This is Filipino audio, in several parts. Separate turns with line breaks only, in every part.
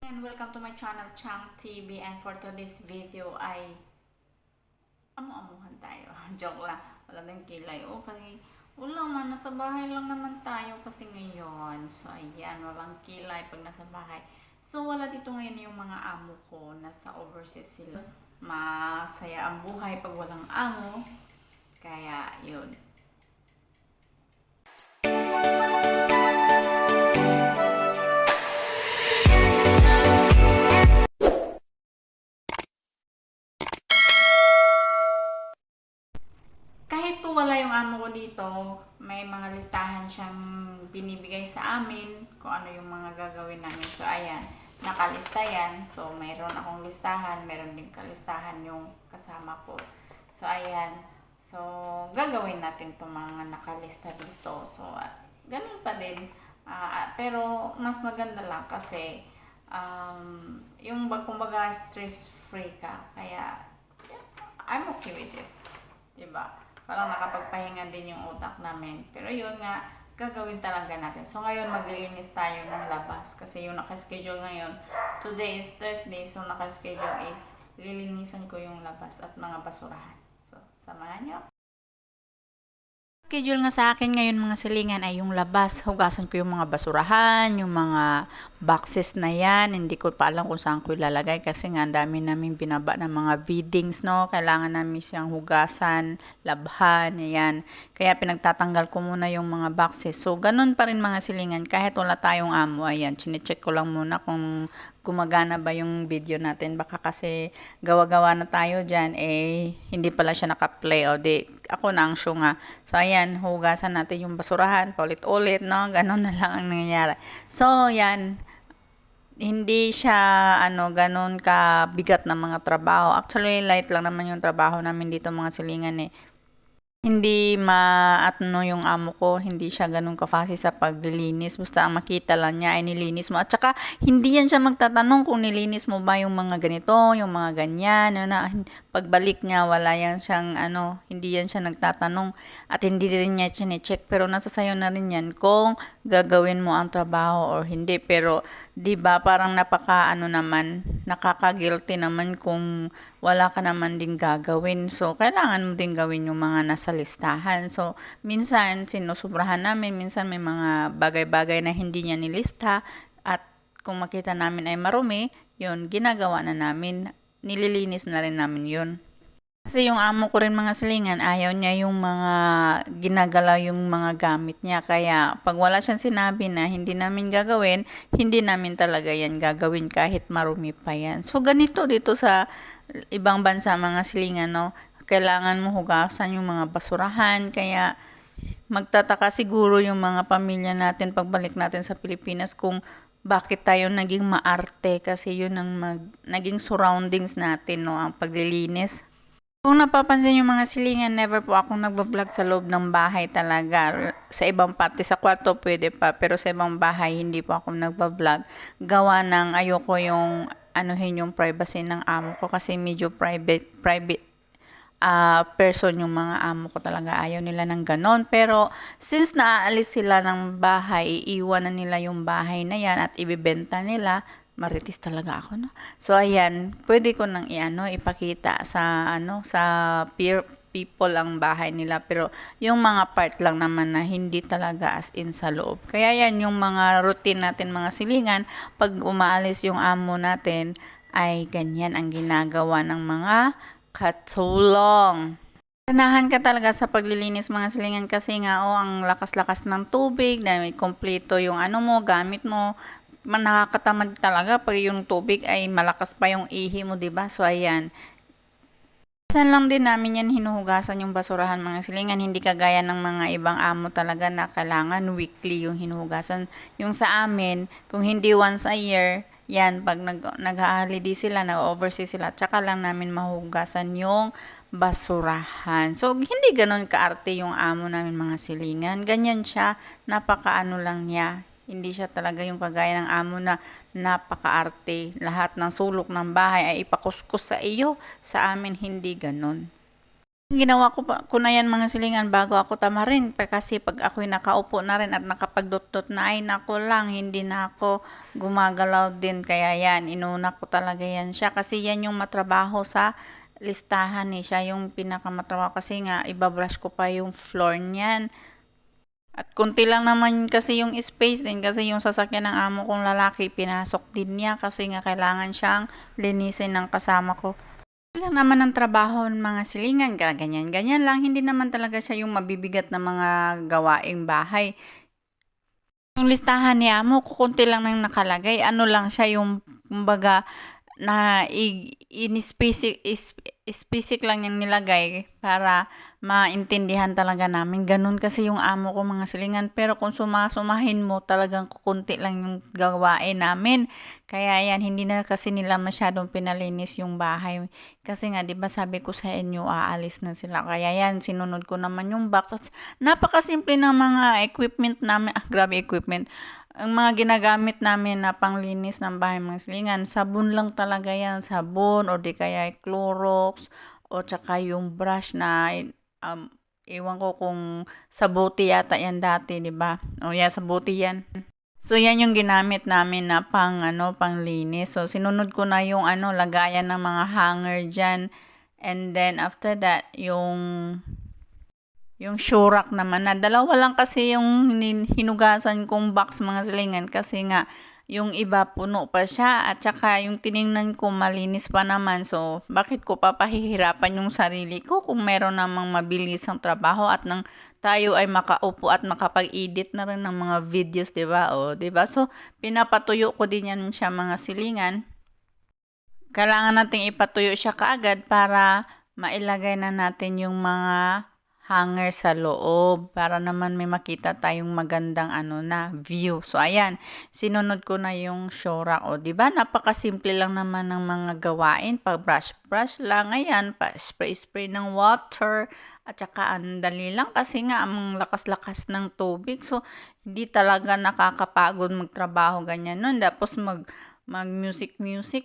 And welcome to my channel, Chang TV, and for today's video ay amu-amuhan tayo. Joke lang, wala nang kilay. Okay, wala man, nasa bahay lang naman tayo kasi ngayon. So ayan, walang kilay pag nasa bahay. So wala dito ngayon yung mga amo ko, nasa overseas sila. Masaya ang buhay pag walang amo. Kaya yun. Kahit po wala yung amo ko dito, may mga listahan siyang binibigay sa amin kung ano yung mga gagawin namin. So, ayan, nakalista yan. So, mayroon akong listahan, mayroon din kalistahan yung kasama ko. So, ayan. So, gagawin natin itong mga nakalista dito. So, ganun pa din. Pero, mas maganda lang kasi yung kumbaga stress-free ka. Kaya, I'm okay with this. Diba? Parang nakapagpahinga din yung utak namin. Pero yun nga, gagawin talaga natin. So ngayon maglilinis tayo ng labas. Kasi yung nakaschedule ngayon, today is Thursday, so nakaschedule is lilinisan ko yung labas at mga basurahan. So, samahan nyo. Schedule nga sa akin ngayon mga silingan ay yung labas. Hugasan ko yung mga basurahan, yung mga boxes na yan. Hindi ko pa alam kung saan ko ilalagay kasi nga ang dami namin binaba ng mga beadings, no? Kailangan namin siyang hugasan, labhan, yan. Kaya pinagtatanggal ko muna yung mga boxes. So, ganun pa rin mga silingan. Kahit wala tayong amo, ayan, chinecheck ko lang muna kung gumagana ba yung video natin. Baka kasi gawa-gawa na tayo dyan, eh, hindi pala siya naka-play. O, di, ako na ang show nga. So, ayan, hugasan natin yung basurahan, paulit-ulit, no? Ganon na lang ang nangyayari. So, yan. Hindi siya, ganon ka bigat na mga trabaho. Actually, light lang naman yung trabaho namin dito mga silingan, eh. Hindi yung amo ko, hindi siya ganun ka-fast sa paglilinis. Basta ang makita lang niya ay nilinis mo. At saka, hindi yan siya magtatanong kung nilinis mo ba yung mga ganito, yung mga ganyan. Pagbalik niya, wala yan siyang, hindi yan siya nagtatanong. At hindi rin niya chinecheck. Pero nasa sayo na rin yan kung gagawin mo ang trabaho or hindi. Pero, di ba parang naman, nakaka-guilty naman kung wala ka naman din gagawin. So, kailangan mo din gawin yung mga nasa listahan. So, minsan, sinusubrahan namin. Minsan, may mga bagay-bagay na hindi niya nilista. At kung makita namin ay marumi, yun, ginagawa na namin. Nililinis na rin namin yun. Kasi yung amo ko rin mga silingan, ayaw niya yung mga ginagalaw yung mga gamit niya. Kaya pag wala siyang sinabi na hindi namin gagawin, hindi namin talaga yan gagawin kahit marumi pa yan. So ganito dito sa ibang bansa mga silingan, no? Kailangan mo hugasan yung mga basurahan. Kaya magtataka siguro yung mga pamilya natin pagbalik natin sa Pilipinas kung bakit tayo naging maarte kasi yun ang naging surroundings natin, no? Ang paglilinis. Kung napapansin yung mga silingan, never po akong nagbablog sa loob ng bahay talaga. Sa ibang parte, sa kwarto pwede pa, pero sa ibang bahay hindi po ako nagbablog. Gawa ng ayoko yung yung privacy ng amo ko kasi medyo private person yung mga amo ko talaga. Ayaw nila ng ganon. Pero since naaalis sila ng bahay, iiwan na nila yung bahay na yan at ibibenta nila, maritis talaga ako, no? So, ayan, pwede ko nang ipakita sa people ang bahay nila. Pero, yung mga part lang naman na hindi talaga as in sa loob. Kaya yan, yung mga routine natin, mga silingan, pag umaalis yung amo natin, ay ganyan ang ginagawa ng mga katulong. Ganahan ka talaga sa paglilinis mga silingan kasi nga, ang lakas-lakas ng tubig, dahil kompleto yung gamit mo, nakakatamad talaga pag yung tubig ay malakas pa yung ihi mo, 'di ba? So ayan. Minsan lang din namin yan hinuhugasan yung basurahan mga silingan, hindi kagaya ng mga ibang amo talaga na kailangan weekly yung hinuhugasan. Yung sa amin, kung hindi once a year, yan, pag nag-holiday sila, nag-overseas sila, tsaka lang namin mahugasan yung basurahan. So, hindi ganun kaarte yung amo namin mga silingan. Ganyan siya, napakaano lang niya. Hindi siya talaga yung kagaya ng amo na napakaarte. Lahat ng sulok ng bahay ay ipakuskus sa iyo. Sa amin, hindi ganon. Ginawa ko na yan mga silingan bago ako tamarin kasi pag ako'y nakaupo na rin at nakapagdot-dot na ay nako lang, hindi na ako gumagalaw din, kaya yan inuna ko talaga yan siya kasi yan yung matrabaho sa listahan siya yung pinakamatrabaho kasi nga ibabrush ko pa yung floor niyan. At konti lang naman kasi yung space din kasi yung sasakyan ng amo kong lalaki pinasok din niya kasi nga kailangan siyang linisin ng kasama ko. Lang naman ang trabaho ng mga silingan, ganyan-ganyan lang. Hindi naman talaga siya yung mabibigat na mga gawaing bahay. Yung listahan ni amo, kukunti lang nang nakalagay. Ano lang siya yung, kumbaga, na in-specific lang yung nilagay para maintindihan talaga namin. Ganun kasi yung amo ko mga silingan. Pero kung sumasumahin mo, talagang kukunti lang yung gawain namin. Kaya yan, hindi na kasi nila masyadong pinalinis yung bahay. Kasi nga, di ba sabi ko sa inyo, aalis na sila. Kaya yan, sinunod ko naman yung box. At napakasimple ng mga equipment namin. Grabe equipment. Ang mga ginagamit namin na panglinis ng bahay mga silingan, sabon lang talaga yan, sabon o di kaya Clorox o tsaka yung brush na iwan ko kung sabuti yata yan dati, di ba? O yeah, sabuti yan. So yan yung ginamit namin na panglinis. So sinunod ko na yung lagayan ng mga hanger diyan. And then after that, yung shurak naman na dalawa lang kasi yung hinugasan kong box mga silingan kasi nga yung iba puno pa siya at saka yung tiningnan ko malinis pa naman, so bakit ko papahihirapan yung sarili ko kung meron namang mabilis ang trabaho at nang tayo ay makaupo at makapag-edit na rin ng mga videos, 'di ba? O 'di ba? So pinapatuyo ko din yan siya mga silingan. Kailangan nating ipatuyo siya kaagad para mailagay na natin yung mga hanger sa loob para naman may makita tayong magandang view. So ayan, sinunod ko na yung Shora. O di ba? Napakasimple lang naman ng mga gawain. Pag brush lang, ayan, pa spray ng water at saka ang dali lang kasi nga ang lakas-lakas ng tubig. So hindi talaga nakakapagod magtrabaho ganyan nun. Tapos mag-music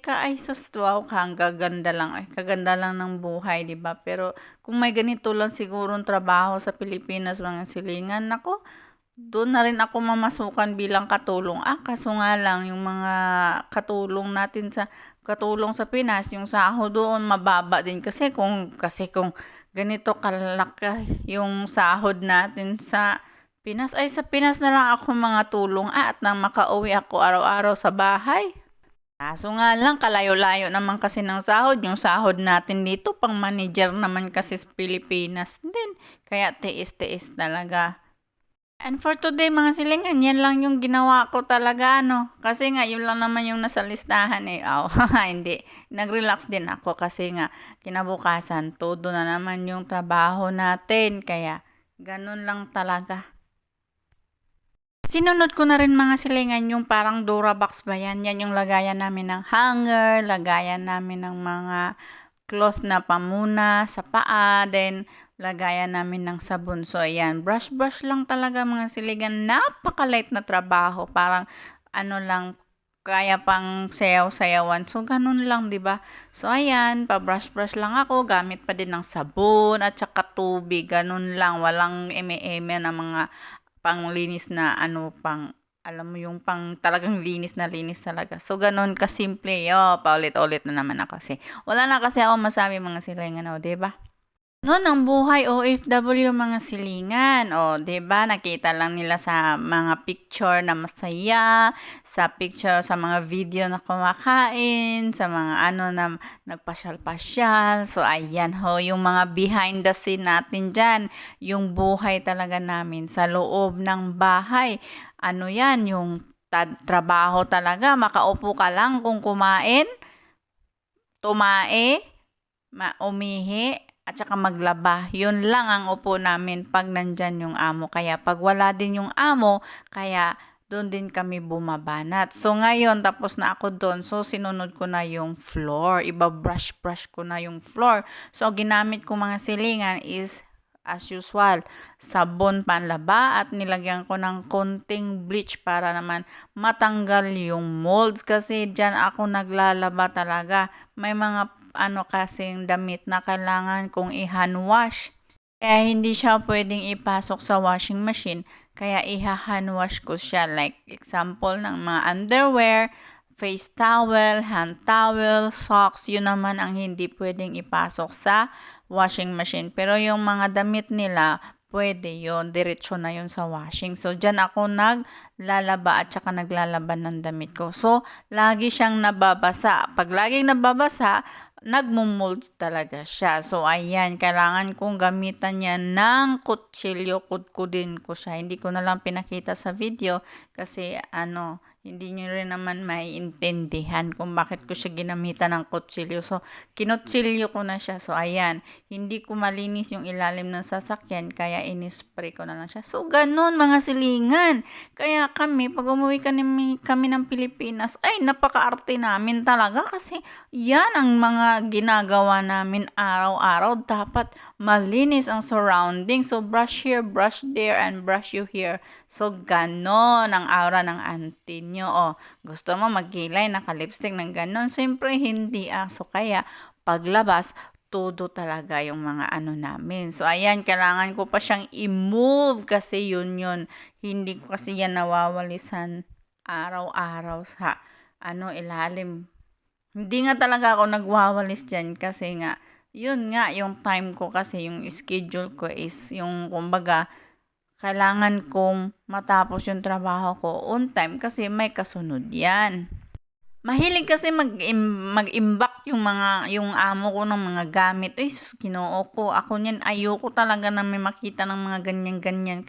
ka, ay sus, wow, ang gaganda lang, ay kaganda lang ng buhay, di ba? Pero kung may ganito lang sigurong trabaho sa Pilipinas mga silingan, nako, doon na rin ako mamasukan bilang katulong. Kaso nga lang yung mga katulong sa Pinas, yung sahod doon mababa din kasi kung ganito kalaki yung sahod natin sa Pinas, ay sa Pinas na lang ako mga tulong at nang makauwi ako araw-araw sa bahay. Kaso nga lang, kalayo-layo naman kasi ng sahod. Yung sahod natin dito, pang manager naman kasi sa Pilipinas din. Kaya tiis-tiis talaga. And for today mga silingan, yan lang yung ginawa ko talaga, Kasi nga, yun lang naman yung nasa listahan hindi. Nag-relax din ako kasi nga, kinabukasan, todo na naman yung trabaho natin. Kaya, ganun lang talaga. Sinunod ko na rin mga silingan yung parang Durabox ba yan? Yan yung lagayan namin ng hanger, lagayan namin ng mga cloth na pamuna sa paa, then lagayan namin ng sabon. So ayan, brush lang talaga mga siligan. Napakalight na trabaho, parang lang, kaya pang sayaw-sayawan. So ganun lang, 'di ba? So ayan, pa-brush lang ako, gamit pa din ng sabon at saka tubig. Ganun lang, walang eme-eme na mga panglinis na alam mo yung pang talagang linis na linis talaga. So, ganun kasimple. Paulit-ulit na naman ako kasi. Wala na kasi ako masabi mga silingan, 'di ba? Noon ang buhay OFW mga silingan. 'Di ba? Nakita lang nila sa mga picture na masaya, sa picture sa mga video na kumakain, sa mga na nagpasyal-pasyal. So ayan yung mga behind the scene natin diyan, yung buhay talaga namin sa loob ng bahay. Yan, yung trabaho talaga, makaupo ka lang kung kumain, tumae, umihi, at saka maglaba. Yun lang ang upo namin pag nandyan yung amo. Kaya pag wala din yung amo, kaya doon din kami bumabanat. So ngayon, tapos na ako doon. So sinunod ko na yung floor. Brush ko na yung floor. So ginamit ko mga silingan is as usual, sabon panlaba at nilagyan ko ng konting bleach para naman matanggal yung molds kasi dyan ako naglalaba talaga. May mga kasing damit na kailangan kong i-hand wash. Kaya hindi siya pwedeng ipasok sa washing machine. Kaya i-hand wash ko siya. Like example ng mga underwear, face towel, hand towel, socks. Yun naman ang hindi pwedeng ipasok sa washing machine. Pero yung mga damit nila, pwede yun. Diretso na yun sa washing. So, dyan ako naglalaba at saka naglalaban ng damit ko. So, lagi siyang nababasa. Pag laging nababasa, nagmumolds talaga siya. So, ayan, kailangan kong gamitan niya ng kutsilyo. Kudkudin ko siya. Hindi ko na lang pinakita sa video kasi hindi nyo rin naman maiintindihan kung bakit ko siya ginamitan ng kutsilyo. So, kinutsilyo ko na siya. So, ayan, hindi ko malinis yung ilalim ng sasakyan kaya inispray ko na lang siya. So, ganun mga silingan. Kaya kami, pag umuwi kami ng Pilipinas, ay napaka-arte namin talaga kasi yan ang mga ginagawa namin araw-araw. Dapat malinis ang surrounding. So, brush here, brush there, and brush you here. So, ganon ang aura ng auntie nyo. Gusto mo magkilay, naka-lipstick ng ganon? Siyempre, hindi. So, kaya, paglabas, todo talaga yung mga namin. So, ayan, kailangan ko pa siyang i-move kasi yun. Hindi ko kasi yan nawawalisan araw-araw sa ilalim. Hindi nga talaga ako nagwawalis dyan kasi nga, yun nga, yung time ko kasi, yung schedule ko is, yung kumbaga, kailangan kong matapos yung trabaho ko on time kasi may kasunod yan. Mahilig kasi mag-imbak yung amo ko ng mga gamit. Ay, sus, Ginoo ko. Ako niyan, ayoko talaga na may makita ng mga ganyan-ganyan.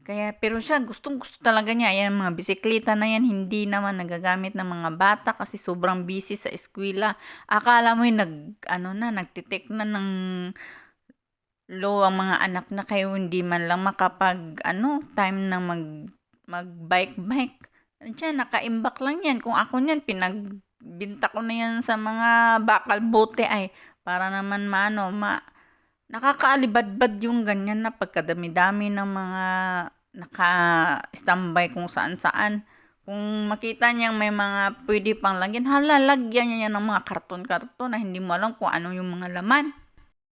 Kaya, pero siya, gustong-gusto talaga niya. Ayan, mga bisikleta na yan, hindi naman nagagamit ng mga bata kasi sobrang busy sa eskwela. Akala mo yung nagtitik na ng low ang mga anak na kayo, hindi man lang makapag, time na mag-bike. Diyan, nakaimbak lang yan. Kung ako niyan, pinagbinta ko na yan sa mga bakal bote ay, para naman nakakaalibadbad yung ganyan na pagkadami-dami ng mga naka-standby kung saan-saan. Kung makita niyang may mga pwede pang lagyan, lagyan niya ng mga karton-karton na hindi mo alam kung ano yung mga laman.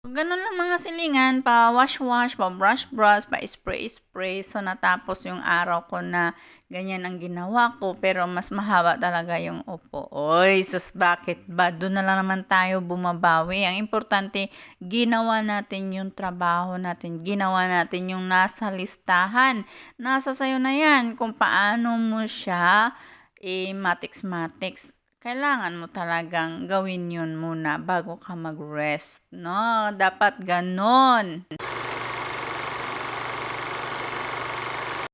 Ganun lang mga silingan, pa wash-wash, pa brush-brush, pa spray-spray. So, natapos yung araw ko na ganyan ang ginawa ko. Pero mas mahaba talaga yung upo. Oy, sus, bakit ba? Doon na lang naman tayo bumabawi. Ang importante, ginawa natin yung trabaho natin. Ginawa natin yung nasa listahan. Nasa sayo na yan kung paano mo siya matiks-matiks. Kailangan mo talagang gawin yun muna bago ka mag-rest, no? Dapat ganon.